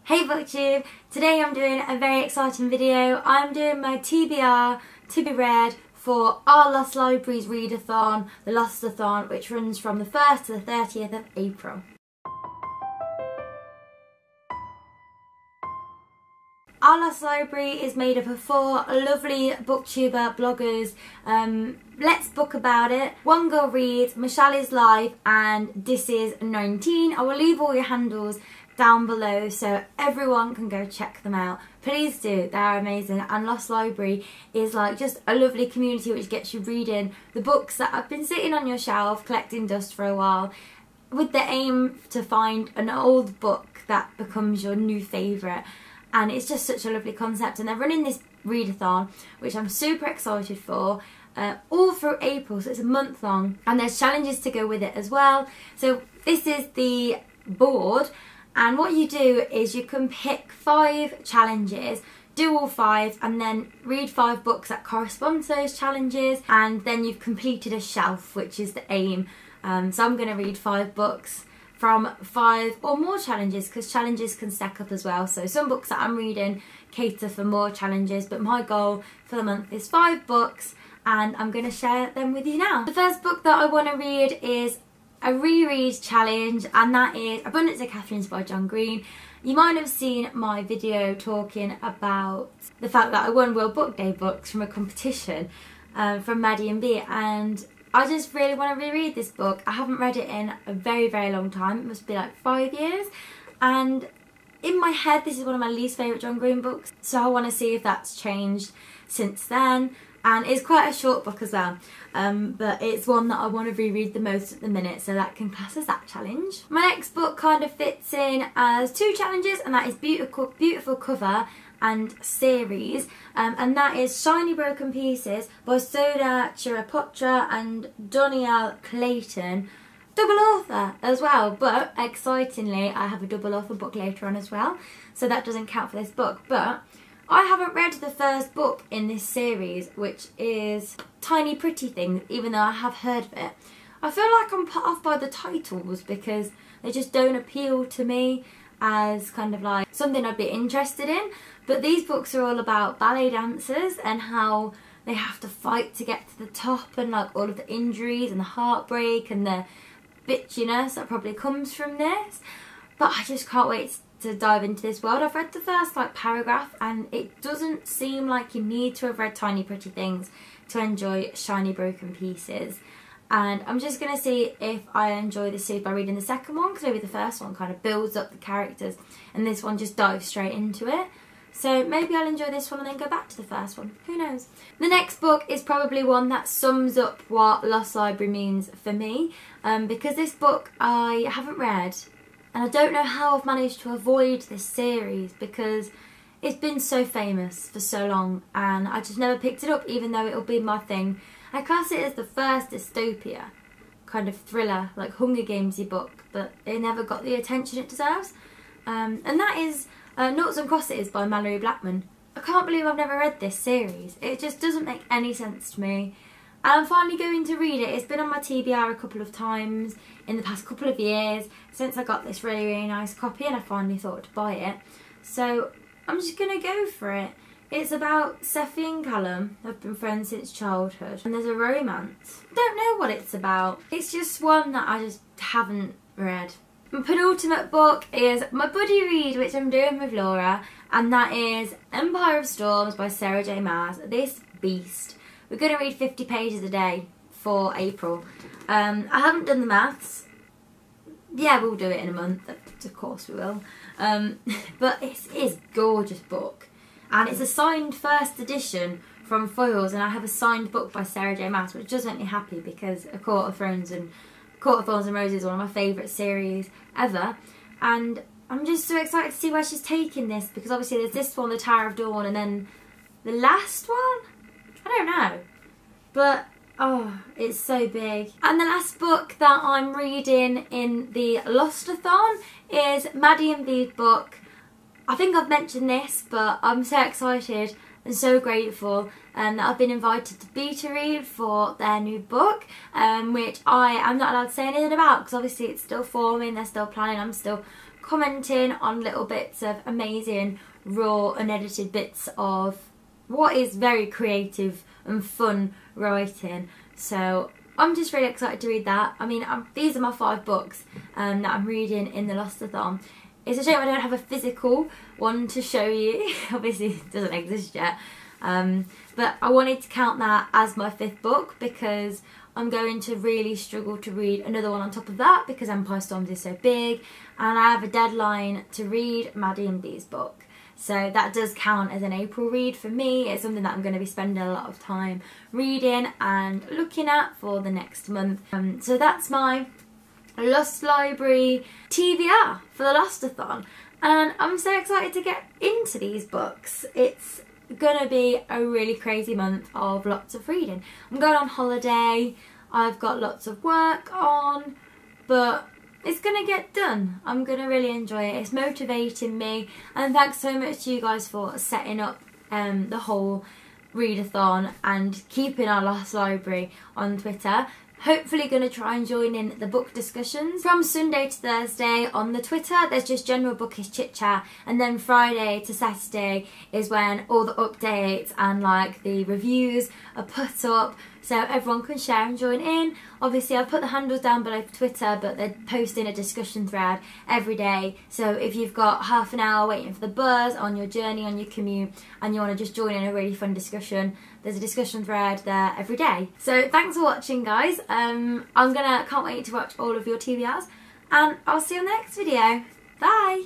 Hey Booktube! Today I'm doing a very exciting video. I'm doing my TBR to be read for our Lost Libraries Readathon, the Lost-A-Thon, which runs from the 1st to the 30th of April. Our Lost Library is made up of 4 lovely booktuber bloggers. Let's book about it. One Girl Reads, Michelle is Live, and This Is 19. I will leave all your handles down below so everyone can go check them out. Please do, they're amazing. And Lost Library is like just a lovely community which gets you reading the books that have been sitting on your shelf collecting dust for a while, with the aim to find an old book that becomes your new favourite. And it's just such a lovely concept, and they're running this readathon which I'm super excited for, all through April, so it's a month long, and there's challenges to go with it as well. So this is the board, and what you do is you can pick 5 challenges, do all 5, and then read 5 books that correspond to those challenges, and then you've completed a shelf, which is the aim. So I'm going to read 5 books from 5 or more challenges, because challenges can stack up as well. So some books that I'm reading cater for more challenges, but my goal for the month is 5 books, and I'm going to share them with you now. The first book that I want to read is a reread challenge, and that is Abundance of Katherines by John Green. You might have seen my video talking about the fact that I won World Book Day books from a competition from Maddie and B, and I just really want to reread this book. I haven't read it in a very, very long time. It must be like 5 years. And in my head, this is one of my least favourite John Green books. So I want to see if that's changed since then. And it's quite a short book as well. But it's one that I want to reread the most at the minute. So that can class as that challenge. My next book kind of fits in as 2 challenges. And that is Beautiful Cover and Series, and that is Shiny Broken Pieces by Sona, Charaipotra and Dhonielle Clayton. Double author as well, but excitingly I have a double author book later on as well, so that doesn't count for this book. But I haven't read the first book in this series, which is Tiny Pretty Things, even though I have heard of it. I feel like I'm put off by the titles because they just don't appeal to me as kind of like something I'd be interested in. But these books are all about ballet dancers and how they have to fight to get to the top, and like all of the injuries and the heartbreak and the bitchiness that probably comes from this. But I just can't wait to dive into this world. I've read the first like paragraph, and it doesn't seem like you need to have read Tiny Pretty Things to enjoy Shiny Broken Pieces. And I'm just going to see if I enjoy this series by reading the second one, because maybe the first one kind of builds up the characters and this one just dives straight into it. So maybe I'll enjoy this one and then go back to the first one. Who knows? The next book is probably one that sums up what Lost Library means for me, because this book I haven't read, and I don't know how I've managed to avoid this series because it's been so famous for so long, and I just never picked it up, even though it'll be my thing. I class it as the first dystopia kind of thriller, like Hunger Gamesy book, but it never got the attention it deserves. And that is Noughts and Crosses by Malorie Blackman. I can't believe I've never read this series. It just doesn't make any sense to me. And I'm finally going to read it. It's been on my TBR a couple of times in the past couple of years since I got this really, really nice copy, and I finally thought to buy it. So I'm just going to go for it. It's about Seffi and Callum. They've been friends since childhood, and there's a romance. Don't know what it's about. It's just one that I just haven't read. My penultimate book is my buddy read, which I'm doing with Laura, and that is Empire of Storms by Sarah J. Maas. This beast. We're going to read 50 pages a day for April. I haven't done the maths. Yeah, we'll do it in a month. Of course we will. But it is a gorgeous book. And it's a signed first edition from Foyles, and I have a signed book by Sarah J. Maas, which does make me happy because A Court of Thorns and Roses is one of my favourite series ever. And I'm just so excited to see where she's taking this, because obviously there's this one, The Tower of Dawn, and then the last one? I don't know. But, oh, it's so big. And the last book that I'm reading in the Lost-A-Thon is Maddie and B's book. I think I've mentioned this, but I'm so excited and so grateful that I've been invited to beta read for their new book, which I am not allowed to say anything about because obviously it's still forming, they're still planning, I'm still commenting on little bits of amazing, raw, unedited bits of what is very creative and fun writing. So I'm just really excited to read that. I mean, these are my 5 books that I'm reading in the Lost-A-Thon. It's a shame I don't have a physical one to show you. Obviously it doesn't exist yet. But I wanted to count that as my 5th book because I'm going to really struggle to read another one on top of that because Empire Storms is so big, and I have a deadline to read Maddie and Dee's book. So that does count as an April read for me. It's something that I'm going to be spending a lot of time reading and looking at for the next month. So that's my Lost Library TBR for the Lost-A-Thon. And I'm so excited to get into these books. It's gonna be a really crazy month of lots of reading. I'm going on holiday, I've got lots of work on, but it's gonna get done. I'm gonna really enjoy it. It's motivating me, and thanks so much to you guys for setting up the whole readathon and keeping our Lost Library on Twitter. Hopefully going to try and join in the book discussions from Sunday to Thursday on the Twitter. There's just general bookish chit chat, and then Friday to Saturday is when all the updates and like the reviews are put up so everyone can share and join in. Obviously I've put the handles down below for Twitter, but they're posting a discussion thread every day, so if you've got half an hour waiting for the bus on your journey, on your commute, and you want to just join in a really fun discussion, there's a discussion thread there every day. So thanks for watching, guys. Can't wait to watch all of your TBRs, and I'll see you in the next video. Bye!